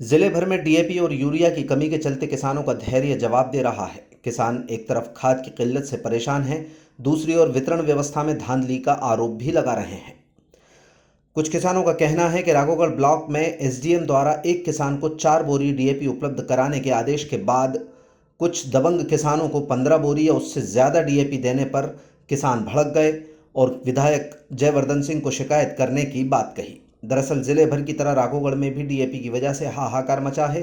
जिले भर में डीएपी और यूरिया की कमी के चलते किसानों का धैर्य जवाब दे रहा है। किसान एक तरफ खाद की किल्लत से परेशान हैं, दूसरी ओर वितरण व्यवस्था में धांधली का आरोप भी लगा रहे हैं। कुछ किसानों का कहना है कि राघोगढ़ ब्लॉक में एसडीएम द्वारा एक किसान को 4 बोरी डीएपी उपलब्ध कराने के आदेश के बाद कुछ दबंग किसानों को 15 बोरी या उससे ज़्यादा डीएपी देने पर किसान भड़क गए और विधायक जयवर्धन सिंह को शिकायत करने की बात कही। दरअसल जिले भर की तरह राघोगढ़ में भी डीएपी की वजह से हाहाकार मचा है।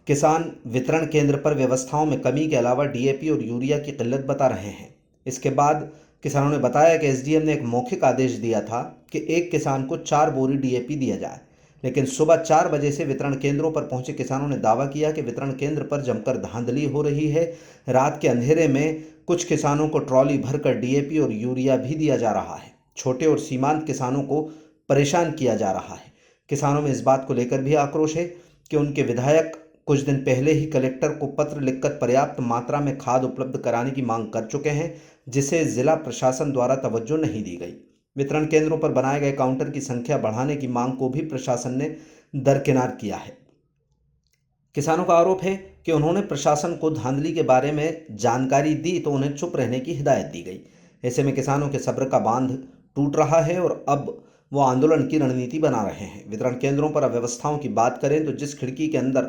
किसान वितरण केंद्र पर व्यवस्थाओं में कमी के अलावा डीएपी और यूरिया की किल्लत बता रहे हैं। इसके बाद किसानों ने बताया कि एसडीएम ने एक मौखिक आदेश दिया था कि एक किसान को 4 बोरी डीएपी दिया जाए, लेकिन सुबह 4 बजे से वितरण केंद्रों पर पहुंचे किसानों ने दावा किया कि वितरण केंद्र पर जमकर धांधली हो रही है। रात के अंधेरे में कुछ किसानों को ट्रॉली भरकर डीएपी और यूरिया भी दिया जा रहा है। छोटे और सीमांत किसानों को परेशान किया जा रहा है। किसानों में इस बात को लेकर भी आक्रोश है कि उनके विधायक कुछ दिन पहले ही कलेक्टर को पत्र लिखकर पर्याप्त मात्रा में खाद उपलब्ध कराने की मांग कर चुके हैं, जिसे जिला प्रशासन द्वारा तवज्जो नहीं दी गई। वितरण केंद्रों पर बनाए गए काउंटर की संख्या बढ़ाने की मांग को भी प्रशासन ने दरकिनार किया है। किसानों का आरोप है कि उन्होंने प्रशासन को धांधली के बारे में जानकारी दी तो उन्हें चुप रहने की हिदायत दी गई। ऐसे में किसानों के सब्र का बांध टूट रहा है और अब वो आंदोलन की रणनीति बना रहे हैं। वितरण केंद्रों पर अव्यवस्थाओं की बात करें तो जिस खिड़की के अंदर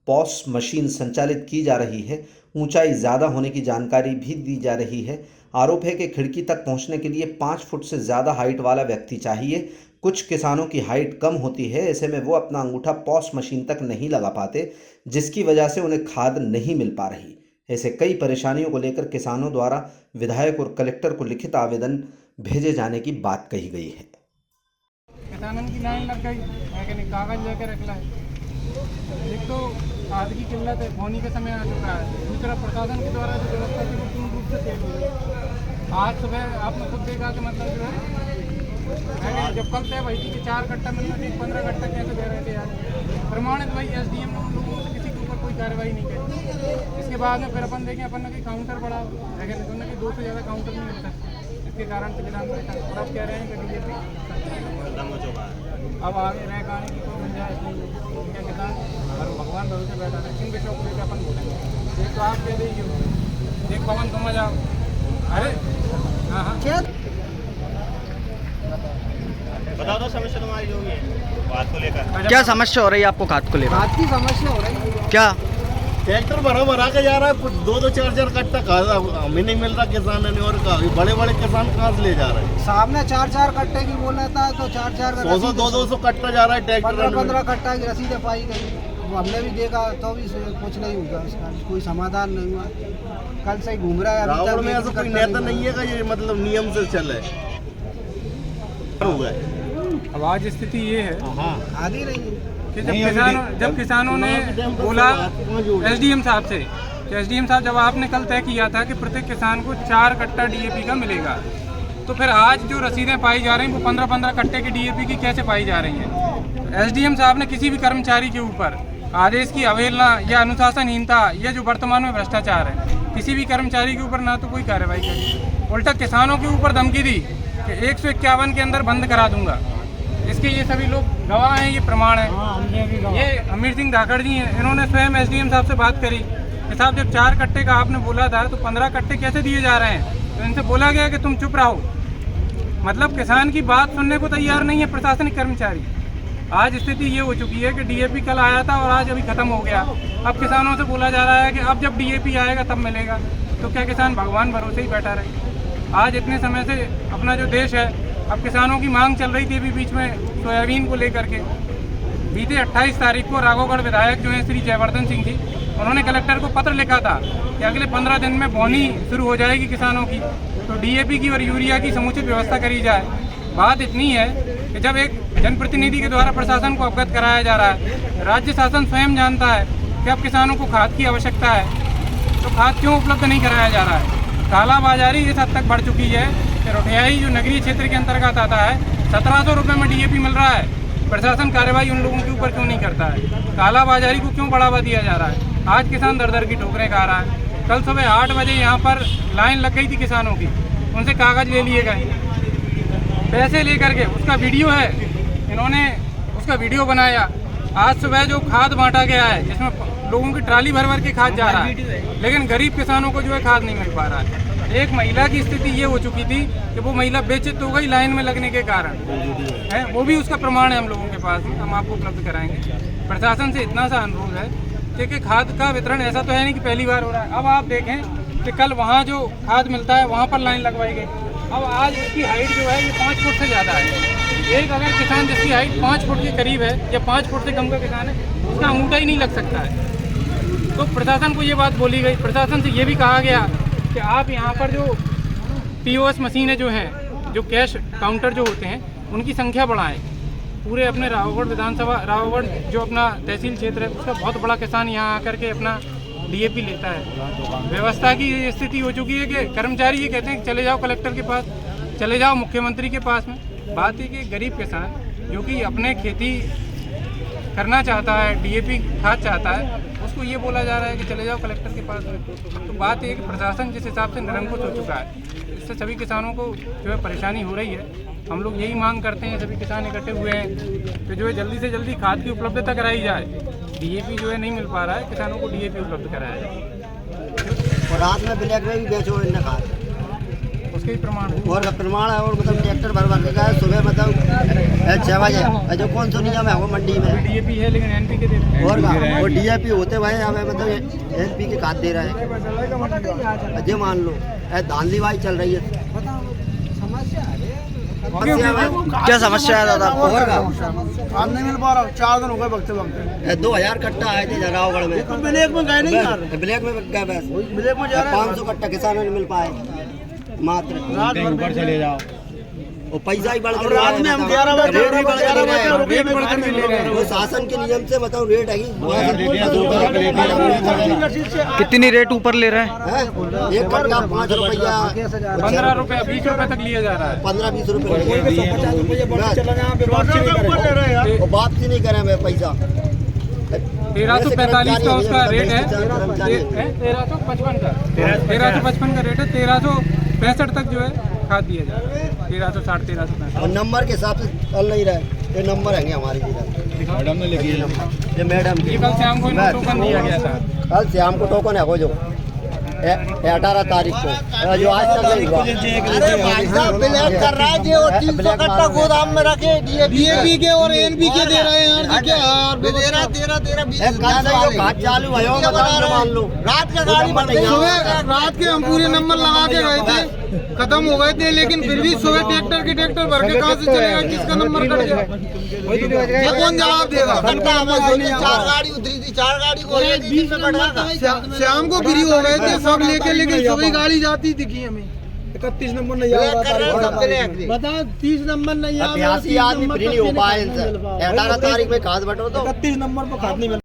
पॉस मशीन संचालित की जा रही है, ऊंचाई ज़्यादा होने की जानकारी भी दी जा रही है। आरोप है कि खिड़की तक पहुंचने के लिए 5 फुट से ज़्यादा हाइट वाला व्यक्ति चाहिए। कुछ किसानों की हाइट कम होती है, ऐसे में वो अपना अंगूठा पॉस मशीन तक नहीं लगा पाते, जिसकी वजह से उन्हें खाद नहीं मिल पा रही। ऐसे कई परेशानियों को लेकर किसानों द्वारा विधायक और कलेक्टर को लिखित आवेदन भेजे जाने की बात कही गई है। किसानों की लाइन लग गई, मैकेनिक कागज लेकर रख लाए। एक तो खाद की किल्लत है, बोनी का समय आ चुका है। दूसरा प्रशासन के द्वारा जो व्यवस्था थी वो पूर्ण रूप से फेल हुई। आज सुबह आपने खुद देखा कि मतलब जो है जब कल तय वही थी कि 4 कट्टा मिलना चाहिए, 15 कट्टा कैसे दे रहे थे यार। प्रमाणित भाई एसडीएम ने उन लोगों से किसी के ऊपर कोई कार्रवाई नहीं की। इसके बाद में फिर अपन देखें अपन ने काउंटर बढ़ा, लेकिन उन्होंने 2 से ज़्यादा काउंटर नहीं मिल सकते। इसके कारण से किसान परेशान। और अब कह रहे हैं कि डीएपी अब आगे रह आने की कोई गुंजाइश नहीं है। क्या किसान और भगवान भरोसे बैठा है, इन विषयों को लेकर अपन बोलेंगे। एक तो आप कह दीजिए, एक पवन तुम जाओ, अरे हाँ बताओ तो समस्या तुम्हारी जो भी है खाद को लेकर। क्या समस्या हो रही है आपको खाद को लेकर? खाद की समस्या हो रही है। क्या ट्रैक्टर भरा के जा रहा है, कुछ 2-2 4-4 कट्टा खाद हमें नहीं मिल रहा किसानों ने, और बड़े बड़े किसान कहाँ से ले जा रहे हैं? सामने 4-4 कट्टे की बोल रहा था, तो 4-4 200 कट्टा जा रहा है ट्रैक्टर। 15 कट्टा की रसीदें पाई गई। वो हमने भी देखा तो भी कुछ नहीं हुआ, इसका कोई समाधान नहीं हुआ। कल से ही घूम रहा है। रावण में ऐसा कोई नेता नहीं है कि ये मतलब नियम से चले हुआ है। अब आज स्थिति ये है, आधी नहीं है कि जब किसानों ने बोला एसडीएम साहब से, तो एसडीएम साहब जब आपने कल तय किया था कि प्रत्येक किसान को 4 कट्टा डीएपी का मिलेगा, तो फिर आज जो रसीदें पाई जा रही हैं वो 15-15 कट्टे की डीएपी की कैसे पाई जा रही हैं? एसडीएम साहब ने किसी भी कर्मचारी के ऊपर आदेश की अवहेलना या अनुशासनहीनता या जो वर्तमान में भ्रष्टाचार है, किसी भी कर्मचारी के ऊपर ना तो कोई कार्रवाई करी, उल्टा किसानों के ऊपर धमकी दी कि 151 के अंदर बंद करा दूंगा। इसके ये सभी लोग गवाह हैं, ये प्रमाण है। ये अमीर सिंह धाकड़ जी हैं, इन्होंने स्वयं एसडीएम साहब से बात करी कि साहब जब 4 कट्टे का आपने बोला था तो 15 कट्टे कैसे दिए जा रहे हैं? तो इनसे बोला गया कि तुम चुप रहो। मतलब किसान की बात सुनने को तैयार नहीं है प्रशासनिक कर्मचारी। आज स्थिति ये हो चुकी है कि डीएपी कल आया था और आज अभी खत्म हो गया। अब किसानों से बोला जा रहा है कि अब जब डीएपी आएगा तब मिलेगा। तो क्या किसान भगवान भरोसे ही बैठा रहे? आज इतने समय से अपना जो देश है, अब किसानों की मांग चल रही थी अभी बीच में सोयाबीन को लेकर के। बीते 28 तारीख को राघोगढ़ विधायक जो हैं श्री जयवर्धन सिंह जी, उन्होंने कलेक्टर को पत्र लिखा था कि अगले 15 दिन में बोनी शुरू हो जाएगी किसानों की, तो डीएपी की और यूरिया की समुचित व्यवस्था करी जाए। बात इतनी है कि जब एक जनप्रतिनिधि के द्वारा प्रशासन को अवगत कराया जा रहा है, राज्य शासन स्वयं जानता है कि अब किसानों को खाद की आवश्यकता है, तो खाद क्यों उपलब्ध नहीं कराया जा रहा है? कालाबाजारी इस हद तक बढ़ चुकी है कि रोटियाई जो नगरीय क्षेत्र के अंतर्गत आता है, 1700 रुपये में डीएपी मिल रहा है। प्रशासन कार्रवाई उन लोगों के ऊपर क्यों नहीं करता है? कालाबाजारी को क्यों बढ़ावा दिया जा रहा है? आज किसान दर की ठोकरें खा रहा है। कल सुबह 8 बजे यहाँ पर लाइन लग गई थी किसानों की, उनसे कागज ले लिए गए, पैसे लेकर के। उसका वीडियो है, इन्होंने उसका वीडियो बनाया आज सुबह जो खाद बांटा गया है जिसमें लोगों की ट्राली भर भर के खाद जा रहा है, लेकिन गरीब किसानों को जो है खाद नहीं मिल पा रहा है। एक महिला की स्थिति ये हो चुकी थी कि वो महिला बेइज्जत हो गई लाइन में लगने के कारण है, वो भी उसका प्रमाण है हम लोगों के पास में, हम आपको उपलब्ध कराएंगे। प्रशासन से इतना सा अनुरोध है कि खाद का वितरण ऐसा तो है नहीं कि पहली बार हो रहा है। अब आप देखें कि कल वहाँ जो खाद मिलता है वहाँ पर लाइन लगवाई गई। अब आज उसकी हाइट जो है ये 5 फुट से ज़्यादा है। एक अगर किसान जिसकी हाइट 5 फुट के करीब है या 5 फुट से कम का किसान है, उसका अंगूठा ही नहीं लग सकता है। तो प्रशासन को ये बात बोली गई, प्रशासन से ये भी कहा गया कि आप यहाँ पर जो POS मशीनें जो हैं, जो कैश काउंटर जो होते हैं, उनकी संख्या बढ़ाएं। पूरे अपने रावगढ़ विधानसभा, रावगढ़ जो अपना तहसील क्षेत्र है, उसका बहुत बड़ा किसान यहाँ आकर के अपना DAP लेता है। व्यवस्था की ये स्थिति हो चुकी है कि कर्मचारी ये कहते हैं कि चले जाओ कलेक्टर के पास, चले जाओ मुख्यमंत्री के पास में। बात है कि गरीब किसान जो कि अपने खेती करना चाहता है, DAP खाद चाहता है, उसको ये बोला जा रहा है कि चले जाओ कलेक्टर के पास में। तो बात है कि प्रशासन जिस हिसाब से निरंकुश हो चुका है, इससे सभी किसानों को जो है परेशानी हो रही है। हम लोग यही मांग करते हैं, सभी किसान इकट्ठे हुए हैं कि जो है जल्दी से जल्दी खाद की उपलब्धता कराई जाए। DAP जो है नहीं मिल पा रहा है, किसानों को DAP उपलब्ध कराया जाए। और रात में ब्लैक में भी बेचो इन्हें खाद, उसके ही प्रमाण है। और प्रमाण है। और मतलब ट्रैक्टर भर भर के गए सुबह, मतलब 6 बजे जो कौन सा नियम है वो मंडी में DAP है लेकिन NPK देते हैं। और DAP होते हुए हमें मतलब NPK खाद दे रहे हैं। अजय मान लो धांधली बाई चल रही है। क्या समस्या है दादा आपको? खाद नहीं मिल पा रहा, 4 दिन हो गए वक्त वक्त। 2000 कट्टा आए थे रावगढ़ में, ब्लैक में गए नहीं यार, ब्लैक में गए बस। ब्लैक में जा रहा है। 500 कट्टा किसानों ने मिल पाए मात्र। रात ऊपर चले जाओ, और पैसा ही बढ़ अब रात में हम 11 बजे रेट भी बढ़ रुपये गए। वो शासन के नियम से बताओ रेट है कितनी रेट ऊपर ले रहे हैं? 1 कट्टा 5 रुपया, 15 रुपये 20 रुपये तक लिया जा रहा है। 15-20 रुपये यार। और वापसी नहीं करे मैं पैसा। 1345 का उसका रेट है, 1355 का 1355 का रेट है। 1365 तक जो है खाद दिया जा रहा है। 1360 1365। और नंबर के हिसाब से चल नहीं रहा। ये नंबर है हमारी मैडम ने लिखी है, ये मैडम ये कल शाम को इनको टोकन दिया गया था। कल शाम को टोकन है वो जो 18 तारीख को, जो आज तक नहीं हुआ। अरे भाई साहब ब्लैक कर रहा है जो 300 कट्टा गोदाम में रखे DAP के और NPK दे रहे हैं यार। क्या यार 13 20 खाद चालू है मान लो रात का गाड़ी सुबह रात के हम पूरे नंबर लगा के गए थे, खत्म हो गए थे, लेकिन फिर भी सुबह ट्रैक्टर भर के कहाँ से चलेगा, किसका नंबर कट जाए, ये कौन जवाब देगा? 4 गाड़ी उतरी थी, 4 गाड़ी को शाम को फ्री हो गए थे सब लेके, लेकिन सुबह गाड़ी जाती दिखी हमें। 31 नंबर नहीं आ रहा, बता 30 नंबर नहीं आ रहा, आदमी फ्री नहीं हो पाए इनसे। 18 तारीख में खाद बटो तो 31 नंबर पर खाद नहीं मिल